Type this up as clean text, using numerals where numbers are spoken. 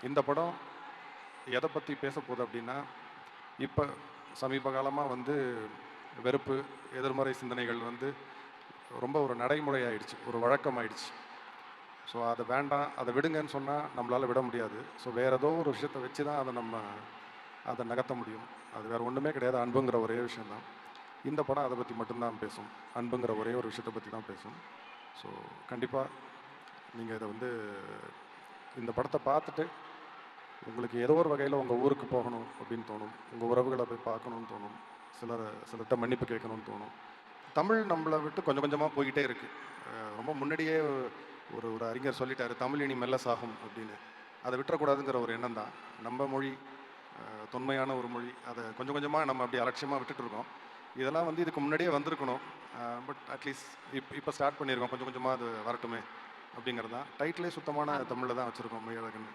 இந்த படம் எதை பற்றி பேச போகுது அப்படின்னா, இப்போ சமீப காலமாக வந்து வெறுப்பு, எதிர்மறை சிந்தனைகள் வந்து ரொம்ப ஒரு நடைமுறை ஆயிடுச்சு, ஒரு வழக்கம் ஆயிடுச்சு. ஸோ அதை வேண்டாம், அதை விடுங்கன்னு சொன்னால் நம்மளால் விட முடியாது. ஸோ வேறு ஏதோ ஒரு விஷயத்தை வச்சு தான் அதை நகர்த்த முடியும். அது வேறு ஒன்றுமே கிடையாது, அன்புங்கிற ஒரே விஷயந்தான். இந்த படம் அதை பற்றி மட்டும்தான் பேசும். அன்புங்கிற ஒரே ஒரு விஷயத்தை பற்றி தான் பேசும். ஸோ கண்டிப்பாக நீங்கள் இதை வந்து இந்த படத்தை பார்த்துட்டு உங்களுக்கு ஏதோ ஒரு வகையில் உங்கள் ஊருக்கு போகணும் அப்படின்னு தோணும். உங்கள் உறவுகளை போய் பார்க்கணுன்னு தோணும். சிலர்கிட்ட மன்னிப்பு கேட்கணும்னு தோணும். தமிழ் நம்மளை விட்டு கொஞ்சம் கொஞ்சமாக போய்கிட்டே இருக்குது. ரொம்ப முன்னாடியே ஒரு ஒரு அறிஞர் சொல்லிட்டாரு, தமிழ் இனி மெல்ல சாகும் அப்படின்னு. அதை விட்டுறக்கூடாதுங்கிற ஒரு எண்ணம் தான். நம்ம மொழி தொன்மையான ஒரு மொழி. அதை கொஞ்சம் கொஞ்சமாக நம்ம அப்படி அலட்சியமாக விட்டுட்டு இருக்கோம். இதெல்லாம் வந்து இதுக்கு முன்னாடியே வந்திருக்கணும். பட் அட்லீஸ்ட் இப்போ ஸ்டார்ட் பண்ணியிருக்கோம். கொஞ்சம் கொஞ்சமாக அது வரட்டுமே அப்படிங்கிறது தான். டைட்டிலே சுத்தமான தமிழில் தான் வச்சுருக்கோம், மெய்யழகன்.